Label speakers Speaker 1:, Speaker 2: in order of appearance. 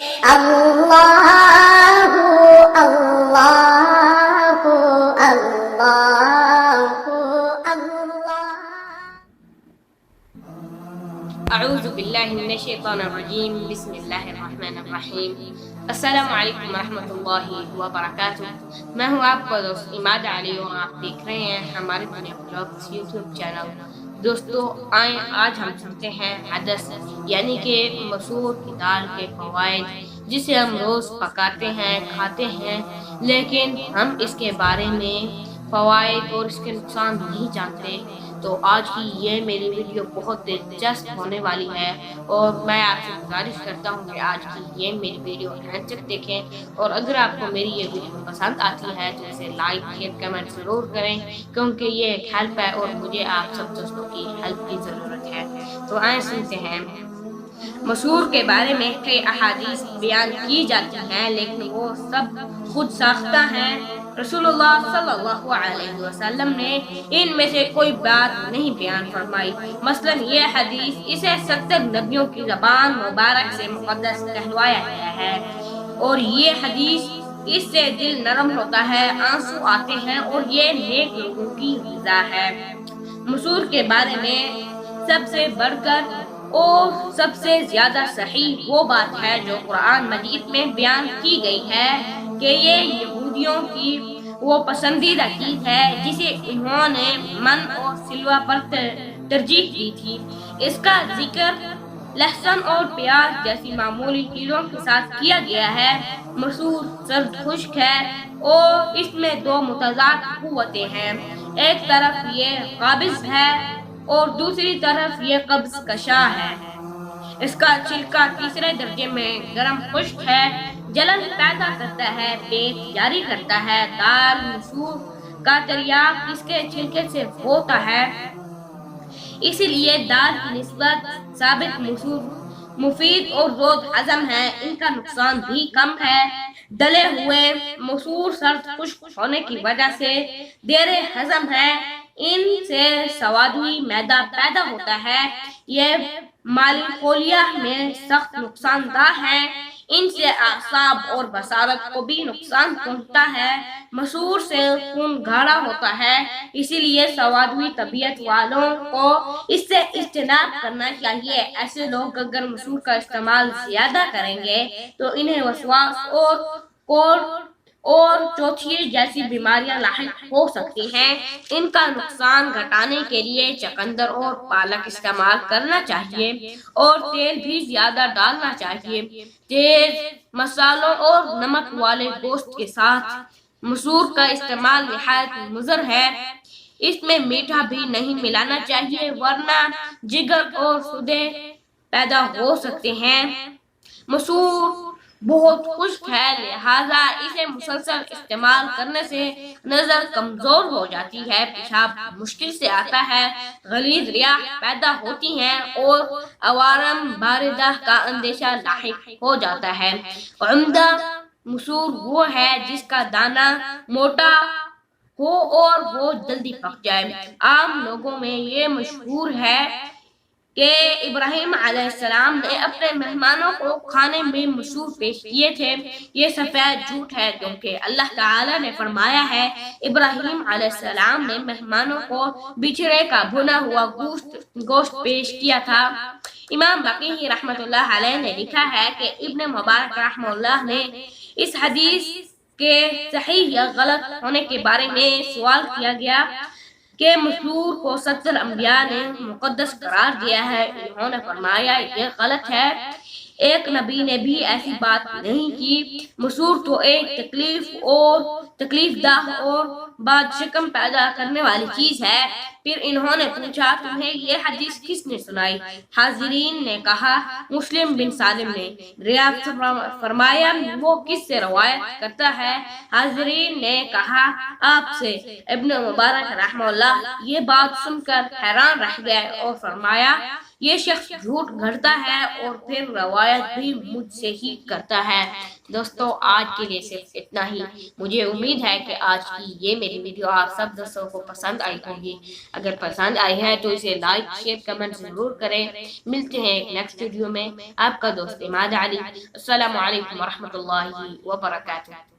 Speaker 1: اللہ اللہ اللہ اللہ۔
Speaker 2: اعوذ باللہ من الشیطان الرجیم، بسم اللہ الرحمن الرحیم۔ السلام علیکم ورحمۃ اللہ وبرکاتہ۔ میں ہوں آپ کا دوست عماد علی اور آپ دیکھ رہے ہیں ہمارے دنیا بلاگز یوٹیوب چینل۔ دوستو آئیں آج ہم سنتے ہیں عدس یعنی کہ مسور کی دال کے فوائد، جسے ہم روز پکاتے ہیں کھاتے ہیں، لیکن ہم اس کے بارے میں فوائد اور اس کے نقصان نہیں جانتے۔ تو آج کی یہ میری ویڈیو بہت دلچسپ ہونے والی ہے اور میں آپ سے گزارش کرتا ہوں کہ آج کی یہ میری ویڈیو اینڈ تک دیکھیں، اور اگر آپ کو میری یہ ویڈیو پسند آتی ہے تو اسے لائک شیئر کمنٹ ضرور کریں، کیونکہ یہ ایک ہیلپ ہے اور مجھے آپ سب دوستوں کی ہیلپ کی ضرورت ہے۔ تو آئیں سنتے ہیں۔ مسور کے بارے میں کئی احادیث بیان کی جاتی ہیں، لیکن وہ سب خود ساختہ ہیں۔ رسول اللہ صلی اللہ علیہ وسلم نے ان میں سے کوئی بات نہیں بیان فرمائی۔ مثلا یہ حدیث اسے 70 نبیوں کی زبان مبارک سے مقدس کہلوایا گیا ہے، اور یہ حدیث اس سے دل نرم ہوتا ہے، آنسو آتے ہیں، اور یہ نیک لوگوں کی غذا ہے۔ مسور کے بارے میں سب سے بڑھ کر اور سب سے زیادہ صحیح وہ بات ہے جو قرآن مجید میں بیان کی گئی ہے کہ یہ یہودیوں کی وہ پسندیدہ چیز ہے جسے انہوں نے من اور سلوا پر ترجیح دی تھی۔ اس کا ذکر لہسن اور پیاز جیسی معمولی چیزوں کے ساتھ کیا گیا ہے۔ مسور سرد خشک ہے اور اس میں دو متضاد قوتیں ہیں، ایک طرف یہ قابض ہے اور دوسری طرف یہ قبض کشا ہے۔ اس کا چھلکا تیسرے درجے میں گرم خشک ہے، جلن پیدا کرتا ہے، پیٹ جاری کرتا ہے۔ دال مسور کا تریاق اس کے چھلکے سے ہوتا ہے، اسی لیے دال کی نسبت ثابت مسور مفید اور زود ہضم ہے، ان کا نقصان بھی کم ہے۔ ڈلے ہوئے مسور سرد خشک ہونے کی وجہ سے دیر ہضم ہے، ان سے سوادوی معدہ پیدا ہوتا ہے، یہ مالخولیہ میں سخت نقصان دہ ہیں، ان سے اعصاب اور بصارت کو بھی نقصان پہنچتا ہے۔ مسور سے خون گاڑھا ہوتا ہے، اسی لیے سوادوی طبیعت والوں کو اس سے اجتناب کرنا چاہیے۔ ایسے لوگ اگر مسور کا استعمال زیادہ کریں گے تو انہیں وسواس اور کوڑ اور چوتھیے جیسی بیماریاں لاحق ہو سکتی ہیں۔ ان کا نقصان گھٹانے کے لیے چقندر اور پالک استعمال کرنا چاہیے، اور تیل بھی زیادہ ڈالنا چاہیے۔ تیز مسالوں اور نمک والے گوشت کے ساتھ مسور کا استعمال نہایت مضر ہے، اس میں میٹھا بھی نہیں ملانا چاہیے ورنہ جگر اور سودے پیدا ہو سکتے ہیں۔ مسور بہت خشک ہے، لہذا اسے مسلسل استعمال کرنے سے نظر کمزور ہو جاتی ہے، پیشاب مشکل سے آتا ہے، غلیظ ریاح پیدا ہوتی ہیں اور عوارم باردہ کا اندیشہ لاحق ہو جاتا ہے۔ عمدہ مسور وہ ہے جس کا دانہ موٹا ہو اور وہ جلدی پک جائے۔ عام لوگوں میں یہ مشہور ہے کہ ابراہیم علیہ السلام نے اپنے مہمانوں کو کھانے میں مسور پیش کیے تھے۔ یہ سفید جھوٹ ہے، کیونکہ اللہ تعالی نے فرمایا ہے ابراہیم علیہ السلام نے مہمانوں کو بچھڑے کا بھنا ہوا گوشت پیش کیا تھا۔ امام بقی رحمۃ اللہ علیہ نے لکھا ہے کہ ابن مبارک رحمہ اللہ نے اس حدیث کے صحیح یا غلط ہونے کے بارے میں سوال کیا گیا کہ مسور کو 70 انبیاء نے مقدس قرار دیا ہے، انہوں نے فرمایا یہ غلط ہے، ایک نبی نے بھی ایسی بات نہیں کی۔ مسور تو ایک تکلیف دہ اور بعد شکم پیدا کرنے والی چیز ہے۔ پھر انہوں نے پوچھا تمہیں یہ حدیث کس نے سنائی؟ حاضرین نے کہا مسلم بن سالم نے۔ ریاض فرمایا وہ کس سے روایت کرتا ہے؟ حاضرین نے کہا آپ سے۔ ابن مبارک رحمہ اللہ یہ بات سن کر حیران رہ گئے اور فرمایا یہ شخص جھوٹ گھڑتا ہے اور پھر روایت بھی مجھ سے ہی کرتا ہے۔ دوستو آج کے لیے صرف اتنا ہی۔ مجھے امید ہے کہ آج کی یہ میری ویڈیو آپ سب دوستوں کو پسند آئی ہوگی۔ اگر پسند آئی ہے تو اسے لائک شیئر کمنٹ ضرور کریں۔ ملتے ہیں ایک نیکسٹ ویڈیو میں۔ آپ کا دوست عماد علی۔ السلام علیکم ورحمۃ اللہ وبرکاتہ۔